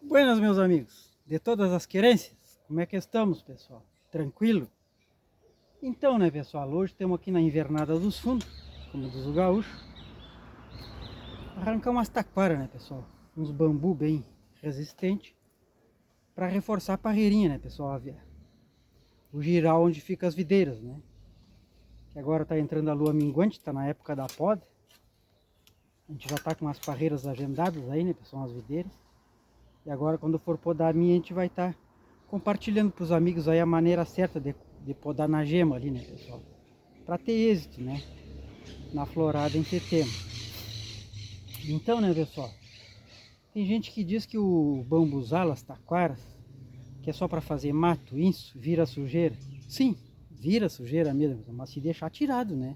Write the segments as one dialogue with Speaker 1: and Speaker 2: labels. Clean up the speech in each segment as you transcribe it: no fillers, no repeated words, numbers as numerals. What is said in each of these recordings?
Speaker 1: Buenas, meus amigos, de todas as querências, como é que estamos, pessoal? Tranquilo? Então, né, pessoal, hoje estamos aqui na invernada dos fundos, como diz o gaúcho, arrancar umas taquaras, né, pessoal? Uns bambu bem resistentes, para reforçar a parreirinha, né, pessoal? O giral onde fica as videiras, né? Que agora tá entrando a lua minguante, tá na época da poda. A gente já tá com as parreiras agendadas aí, né, pessoal, as videiras. E agora, quando for podar a minha, a gente vai estar compartilhando para os amigos aí a maneira certa de podar na gema ali, né, pessoal? Para ter êxito, né, na florada em setembro. Então, né, pessoal, tem gente que diz que o bambuzal, as taquaras, que é só para fazer mato, isso, vira sujeira. Sim, vira sujeira mesmo, mas se deixar tirado, né?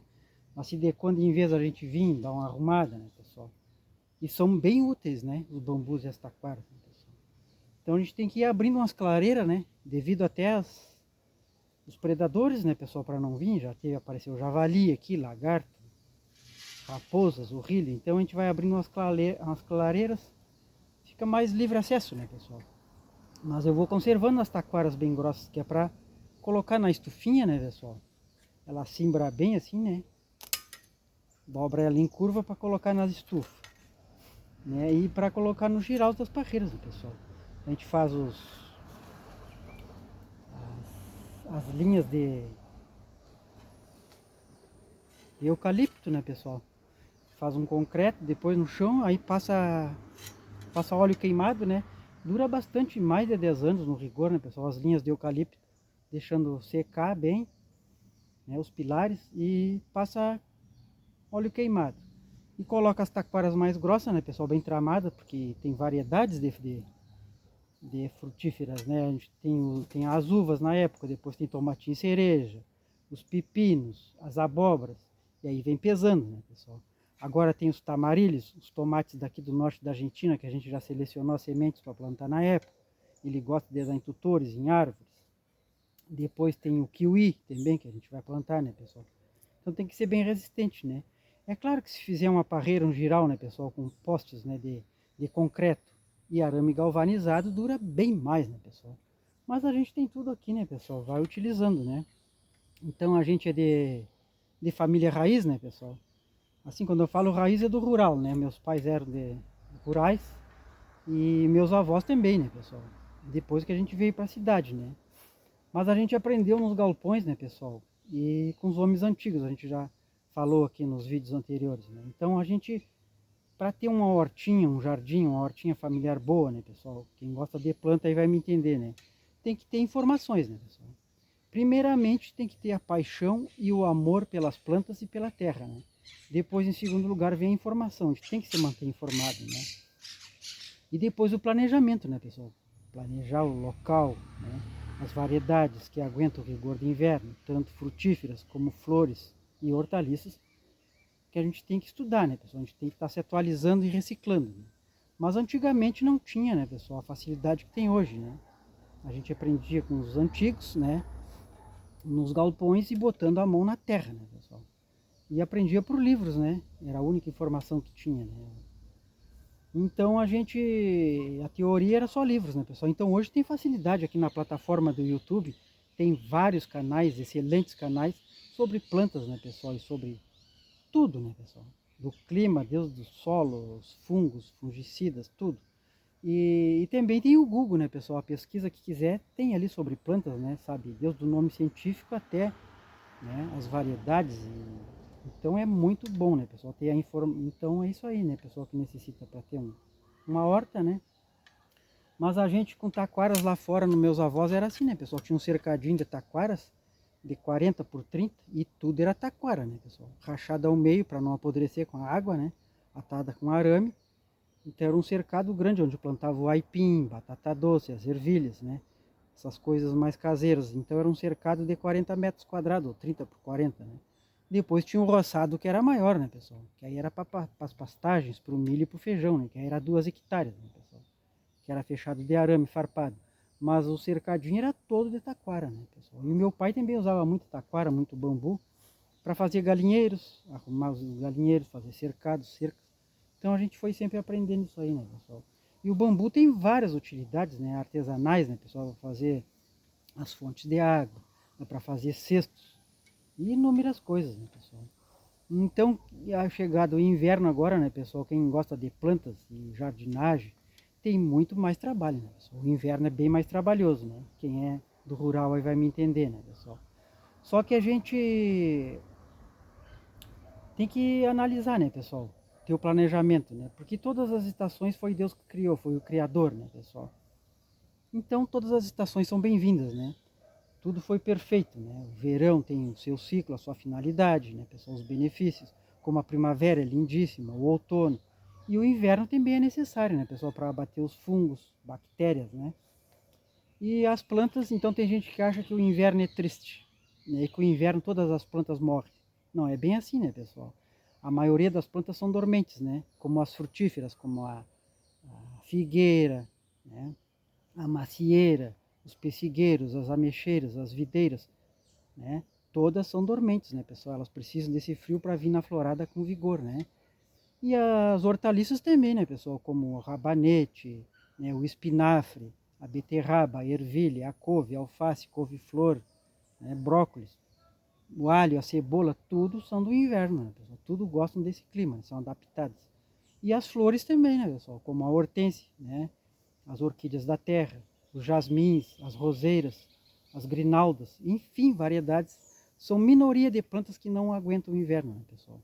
Speaker 1: Mas se de quando em vez a gente vir dar uma arrumada, né, pessoal? E são bem úteis, né, os bambus e as taquaras, né, pessoal? Então a gente tem que ir abrindo umas clareiras, né, devido até os predadores, né, pessoal, para não vir. Já teve, apareceu javali aqui, lagarto, raposas, urrilho. Então a gente vai abrindo umas clareiras, fica mais livre acesso, né, pessoal? Mas eu vou conservando as taquaras bem grossas, que é para colocar na estufinha, né, pessoal? Ela simbra bem assim, né? Dobra ela em curva para colocar nas estufas, né? E para colocar no giral das parreiras, né, pessoal? A gente faz as linhas de eucalipto, né, pessoal? Faz um concreto, depois no chão, aí passa óleo queimado, né? Dura bastante, mais de 10 anos no rigor, né, pessoal? As linhas de eucalipto, deixando secar bem, né, os pilares, e passa óleo queimado. E coloca as taquaras mais grossas, né, pessoal? Bem tramadas, porque tem variedades de frutíferas, né? A gente tem as uvas na época, depois tem tomatinho cereja, os pepinos, as abóboras, e aí vem pesando, né, pessoal? Agora tem os tamarilhos, os tomates daqui do norte da Argentina, que a gente já selecionou as sementes para plantar na época. Ele gosta de dar em tutores, em árvores. Depois tem o kiwi também, que a gente vai plantar, né, pessoal? Então tem que ser bem resistente, né? É claro que se fizer uma parreira, um giral, né, pessoal, com postes, né, de concreto e arame galvanizado, dura bem mais, né, pessoal? Mas a gente tem tudo aqui, né, pessoal? Vai utilizando, né? Então a gente é de família raiz, né, pessoal? Assim, quando eu falo raiz é do rural, né? Meus pais eram de rurais e meus avós também, né, pessoal? Depois que a gente veio para a cidade, né? Mas a gente aprendeu nos galpões, né, pessoal? E com os homens antigos, a gente já falou aqui nos vídeos anteriores, né? Então a gente, para ter uma hortinha, um jardim, uma hortinha familiar boa, né, pessoal? Quem gosta de planta aí vai me entender, né? Tem que ter informações, né, pessoal? Primeiramente tem que ter a paixão e o amor pelas plantas e pela terra, né? Depois, em segundo lugar, vem a informação. A gente tem que se manter informado, né? E depois o planejamento, né, pessoal? Planejar o local, né? As variedades que aguentam o rigor do inverno, tanto frutíferas como flores e hortaliças, que a gente tem que estudar, né, pessoal? A gente tem que estar se atualizando e reciclando, né? Mas antigamente não tinha, né, pessoal, a facilidade que tem hoje, né? A gente aprendia com os antigos, né, nos galpões e botando a mão na terra, né, pessoal? E aprendia por livros, né? Era a única informação que tinha, né? Então a teoria era só livros, né, pessoal? Então hoje tem facilidade aqui na plataforma do YouTube, tem vários canais, excelentes canais sobre plantas, né, pessoal? E sobre tudo, né, pessoal? Do clima, Deus do solo, os fungos, fungicidas, tudo. E também tem o Google, né, pessoal? A pesquisa que quiser tem ali sobre plantas, né, sabe? Desde o nome científico até, né, as variedades. Então é muito bom, né, pessoal? Ter a Então é isso aí, né, pessoal, que necessita para ter uma horta, né? Mas a gente com taquaras lá fora, nos meus avós, era assim, né, pessoal? Tinha um cercadinho de taquaras de 40 por 30 e tudo era taquara, né, pessoal? Rachada ao meio para não apodrecer com a água, né? Atada com arame. Então era um cercado grande onde plantava o aipim, batata doce, as ervilhas, né? Essas coisas mais caseiras. Então era um cercado de 40 metros quadrados, ou 30 por 40, né? Depois tinha um roçado que era maior, né, pessoal? Que aí era para as pastagens, para o milho e para o feijão, né? Que aí era 2 hectares, né, pessoal? Que era fechado de arame farpado. Mas o cercadinho era todo de taquara, né, pessoal? E o meu pai também usava muito taquara, muito bambu, para fazer galinheiros, arrumar os galinheiros, fazer cercados, cercas. Então a gente foi sempre aprendendo isso aí, né, pessoal? E o bambu tem várias utilidades, né, artesanais, né, pessoal, para fazer as fontes de água, para fazer cestos e inúmeras coisas, né, pessoal. Então, chegado o inverno agora, né, pessoal, quem gosta de plantas e jardinagem, tem muito mais trabalho, né, pessoal. O inverno é bem mais trabalhoso, né? Quem é do rural aí vai me entender, né, pessoal. Só que a gente tem que analisar, né, pessoal, ter o planejamento, né? Porque todas as estações foi Deus que criou, foi o Criador, né, pessoal. Então, todas as estações são bem-vindas, né? Tudo foi perfeito, né? O verão tem o seu ciclo, a sua finalidade, né, pessoal, os benefícios, como a primavera é lindíssima, o outono, e o inverno também é necessário, né, pessoal, para abater os fungos, bactérias, né? E as plantas, então tem gente que acha que o inverno é triste, né, e que o inverno todas as plantas morrem. Não, é bem assim, né, pessoal? A maioria das plantas são dormentes, né? Como as frutíferas, como a figueira, né? A macieira, os pessigueiros, as ameixeiras, as videiras, né? Todas são dormentes, né, pessoal? Elas precisam desse frio para vir na florada com vigor, né? E as hortaliças também, né, pessoal? Como o rabanete, né, o espinafre, a beterraba, a ervilha, a couve, a alface, couve-flor, né, brócolis, o alho, a cebola, tudo são do inverno, né, pessoal? Tudo gostam desse clima, são adaptadas. E as flores também, né, pessoal? Como a hortênsia, né? As orquídeas da terra, os jasmins, as roseiras, as grinaldas, enfim, variedades. São minoria de plantas que não aguentam o inverno, né, pessoal?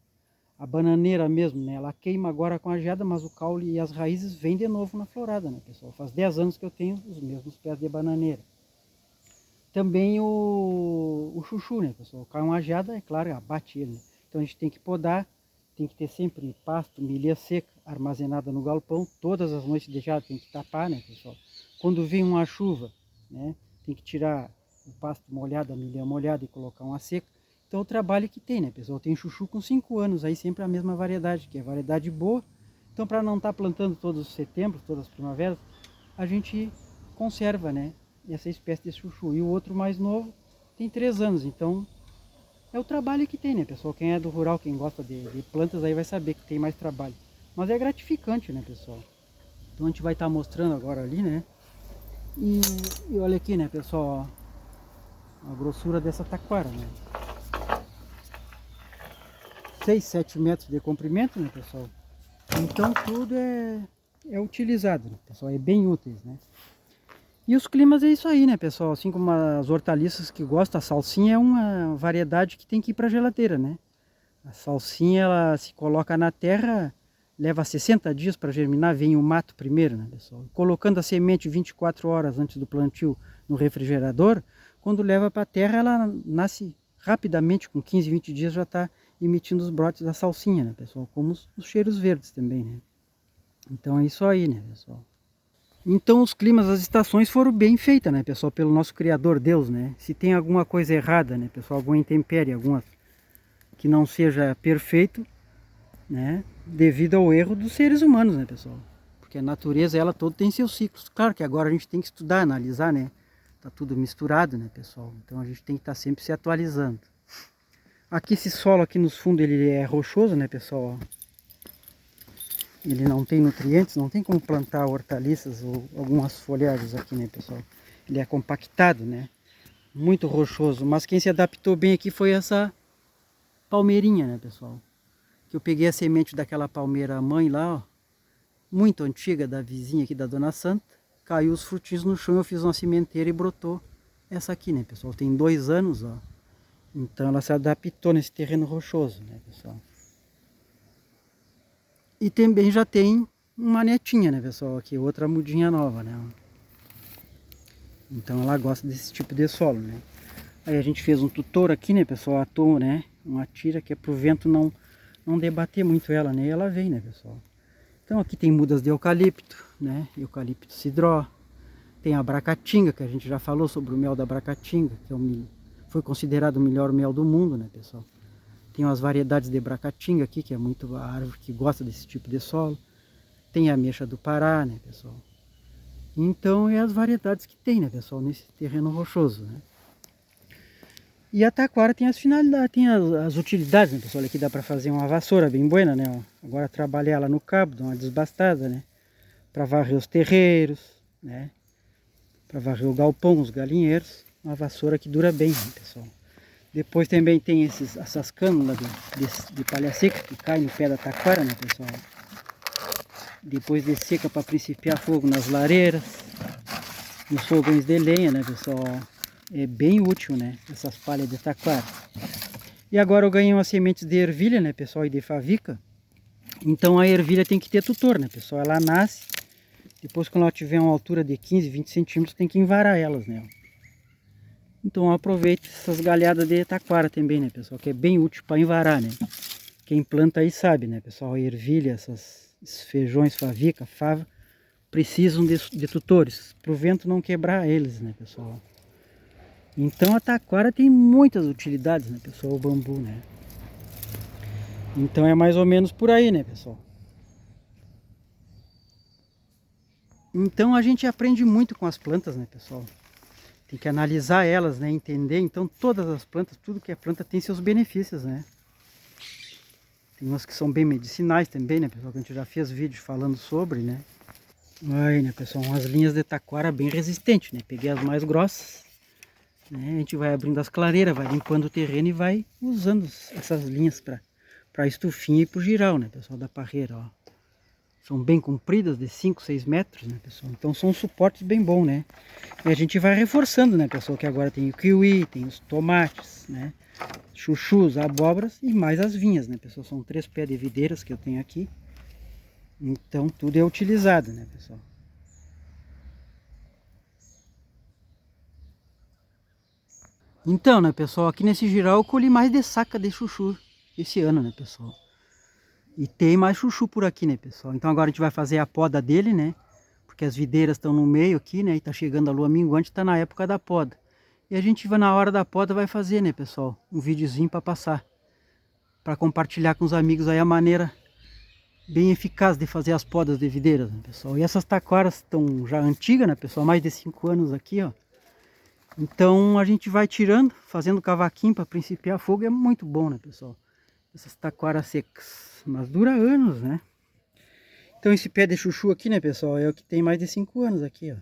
Speaker 1: A bananeira mesmo, né, ela queima agora com a geada, mas o caule e as raízes vêm de novo na florada, né, pessoal? Faz 10 anos que eu tenho os mesmos pés de bananeira. Também o chuchu, né, pessoal? Cai uma geada, é claro, abate ele, né? Então a gente tem que podar, tem que ter sempre pasto, milha seca, armazenada no galpão. Todas as noites de geada tem que tapar, né, pessoal? Quando vem uma chuva, né, tem que tirar o pasto molhado, a milha molhada e colocar uma seca. Então o trabalho que tem, né, pessoal? Tem chuchu com 5 anos, aí sempre a mesma variedade, que é variedade boa. Então para não estar plantando todos os setembros, todas as primaveras, a gente conserva, né, essa espécie de chuchu. E o outro mais novo tem 3 anos, então é o trabalho que tem, né, pessoal? Quem é do rural, quem gosta de plantas aí vai saber que tem mais trabalho. Mas é gratificante, né, pessoal? Então a gente vai estar mostrando agora ali, né? E olha aqui, né, pessoal, ó, a grossura dessa taquara, né? 6, 7 metros de comprimento, né, pessoal? Então tudo é utilizado, né, pessoal? É bem úteis, né? E os climas é isso aí, né, pessoal? Assim como as hortaliças que gostam, a salsinha é uma variedade que tem que ir para a geladeira, né? A salsinha, ela se coloca na terra, leva 60 dias para germinar, vem o mato primeiro, né, pessoal? Colocando a semente 24 horas antes do plantio no refrigerador, quando leva para a terra, ela nasce rapidamente, com 15, 20 dias já está emitindo os brotes da salsinha, né, pessoal? Como os cheiros verdes também, né? Então é isso aí, né, pessoal? Então os climas, as estações foram bem feitas, né, pessoal, pelo nosso Criador Deus, né? Se tem alguma coisa errada, né, pessoal, alguma intempérie, alguma que não seja perfeito, né, devido ao erro dos seres humanos, né, pessoal? Porque a natureza, ela toda tem seus ciclos. Claro que agora a gente tem que estudar, analisar, né? Tá tudo misturado, né, pessoal? Então a gente tem que estar sempre se atualizando. Aqui esse solo aqui nos fundos, ele é rochoso, né, pessoal? Ele não tem nutrientes, não tem como plantar hortaliças ou algumas folhagens aqui, né, pessoal? Ele é compactado, né? Muito rochoso. Mas quem se adaptou bem aqui foi essa palmeirinha, né, pessoal? Que eu peguei a semente daquela palmeira mãe lá, ó, muito antiga, da vizinha aqui da Dona Santa. Caiu os frutinhos no chão, eu fiz uma sementeira e brotou essa aqui, né, pessoal? Tem 2 anos, ó. Então ela se adaptou nesse terreno rochoso, né, pessoal? E também já tem uma netinha, né, pessoal? Aqui, outra mudinha nova, né? Então ela gosta desse tipo de solo, né? Aí a gente fez um tutor aqui, né, pessoal? Atou, né? Uma tira que é pro vento não debater muito ela, né? E ela vem, né, pessoal? Então aqui tem mudas de eucalipto, né? Eucalipto cidró. Tem a abracatinga, que a gente já falou sobre o mel da abracatinga, que foi considerado o melhor mel do mundo, né, pessoal? Tem umas variedades de bracatinga aqui, que é muito a árvore que gosta desse tipo de solo. Tem a ameixa do Pará, né, pessoal? Então é as variedades que tem, né, pessoal, nesse terreno rochoso, né? E a taquara tem as finalidades, tem as utilidades, né, pessoal? Aqui dá para fazer uma vassoura bem buena, né? Ó. Agora trabalhar ela no cabo, dar uma desbastada, né? para varrer os terreiros, né? Para varrer o galpão, os galinheiros. Uma vassoura que dura bem, né, pessoal. Depois também tem essas cânulas de palha seca que caem no pé da taquara, né, pessoal? Depois de seca para principiar fogo nas lareiras, nos fogões de lenha, né, pessoal? É bem útil, né, essas palhas de taquara. E agora eu ganhei umas sementes de ervilha, né, pessoal, e de favica. Então a ervilha tem que ter tutor, né, pessoal? Ela nasce, depois quando ela tiver uma altura de 15, 20 centímetros, tem que envarar elas, né? Então aproveite essas galhadas de taquara também, né, pessoal? Que é bem útil para envarar, né? Quem planta aí sabe, né, pessoal? A ervilha, esses feijões, favica, fava, precisam de tutores, para o vento não quebrar eles, né, pessoal? Então a taquara tem muitas utilidades, né, pessoal? O bambu, né? Então é mais ou menos por aí, né, pessoal? Então a gente aprende muito com as plantas, né, pessoal? Tem que analisar elas, né, entender. Então todas as plantas, tudo que é planta tem seus benefícios, né? Tem umas que são bem medicinais também, né, pessoal? Que a gente já fez vídeo falando sobre, né? Aí, né, pessoal, umas linhas de taquara bem resistentes, né? Peguei as mais grossas, né? A gente vai abrindo as clareiras, vai limpando o terreno e vai usando essas linhas para estufinha e para o giral, né, pessoal, da parreira, ó. São bem compridas, de 5, 6 metros, né, pessoal? Então são suportes bem bons, né? E a gente vai reforçando, né, pessoal? Que agora tem o kiwi, tem os tomates, né? Chuchus, abóboras e mais as vinhas, né, pessoal? São 3 pés de videiras que eu tenho aqui. Então tudo é utilizado, né, pessoal? Então, né, pessoal? Aqui nesse giral eu colhi mais de saca de chuchu esse ano, né, pessoal? E tem mais chuchu por aqui, né, pessoal? Então agora a gente vai fazer a poda dele, né? Porque as videiras estão no meio aqui, né? E tá chegando a lua minguante, tá na época da poda. E a gente vai, na hora da poda, vai fazer, né, pessoal? Um videozinho para passar. Para compartilhar com os amigos aí a maneira bem eficaz de fazer as podas de videiras, né, pessoal? E essas taquaras estão já antigas, né, pessoal? Mais de 5 anos aqui, ó. Então a gente vai tirando, fazendo cavaquinho para principiar fogo. É muito bom, né, pessoal? Essas taquaras secas. Mas dura anos, né? Então esse pé de chuchu aqui, né, pessoal, é o que tem mais de 5 anos aqui, ó.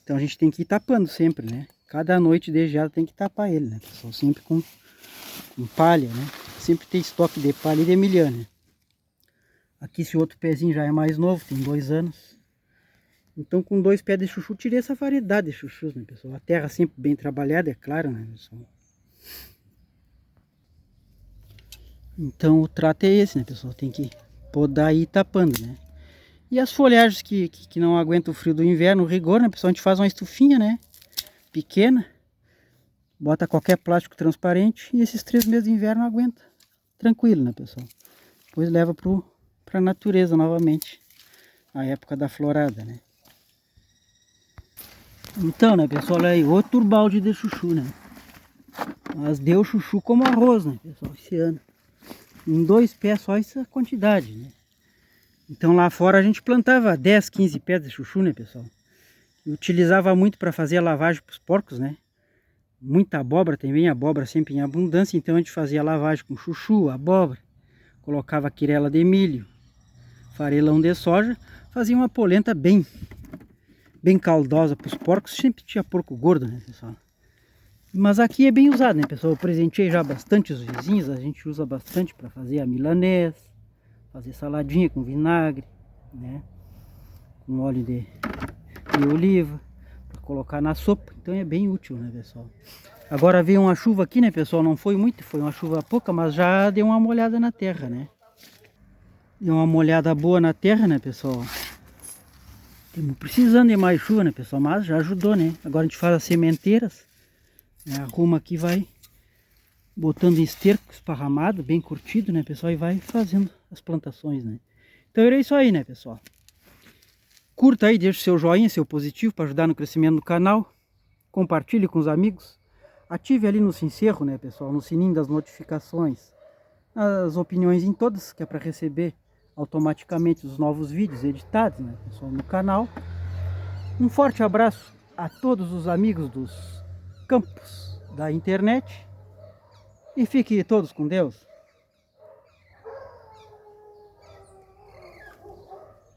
Speaker 1: Então a gente tem que ir tapando sempre, né? Cada noite de geada tem que tapar ele, né, pessoal? Sempre com palha, né? Sempre tem estoque de palha e de milhã, né? Aqui esse outro pezinho já é mais novo, tem 2 anos. Então com 2 pés de chuchu tirei essa variedade de chuchus, né, pessoal? A terra sempre bem trabalhada, é claro, né, pessoal? Então o trato é esse, né, pessoal? Tem que podar e ir tapando, né? E as folhagens que não aguentam o frio do inverno, o rigor, né, pessoal? A gente faz uma estufinha, né? Pequena. Bota qualquer plástico transparente e esses 3 meses de inverno aguenta. Tranquilo, né, pessoal? Depois leva para a natureza novamente. A época da florada, né? Então, né, pessoal? Olha aí, outro balde de chuchu, né? Mas deu chuchu como arroz, né, pessoal? Esse ano. Em 2 pés só essa quantidade, né? Então lá fora a gente plantava 10, 15 pés de chuchu, né, pessoal? E utilizava muito para fazer a lavagem para os porcos, né? Muita abóbora também, abóbora sempre em abundância. Então a gente fazia a lavagem com chuchu, abóbora. Colocava quirela de milho, farelão de soja. Fazia uma polenta bem caldosa para os porcos. Sempre tinha porco gordo, né, pessoal? Mas aqui é bem usado, né, pessoal? Eu presenteei já bastante os vizinhos. A gente usa bastante para fazer a milanesa, fazer saladinha com vinagre, né? Com óleo de oliva, para colocar na sopa. Então é bem útil, né, pessoal? Agora veio uma chuva aqui, né, pessoal? Não foi muito, foi uma chuva pouca, mas já deu uma molhada na terra, né? Deu uma molhada boa na terra, né, pessoal? Estamos precisando de mais chuva, né, pessoal? Mas já ajudou, né? Agora a gente faz as sementeiras, né? Arruma aqui, vai botando em esterco esparramado, bem curtido, né, pessoal? E vai fazendo as plantações, né? Então era isso aí, né, pessoal? Curta aí, deixe seu joinha, seu positivo para ajudar no crescimento do canal. Compartilhe com os amigos. Ative ali no sincero, né, pessoal? No sininho das notificações. As opiniões em todas, que é para receber automaticamente os novos vídeos editados, né, pessoal, no canal. Um forte abraço a todos os amigos dos campos da internet. E fiquem todos com Deus.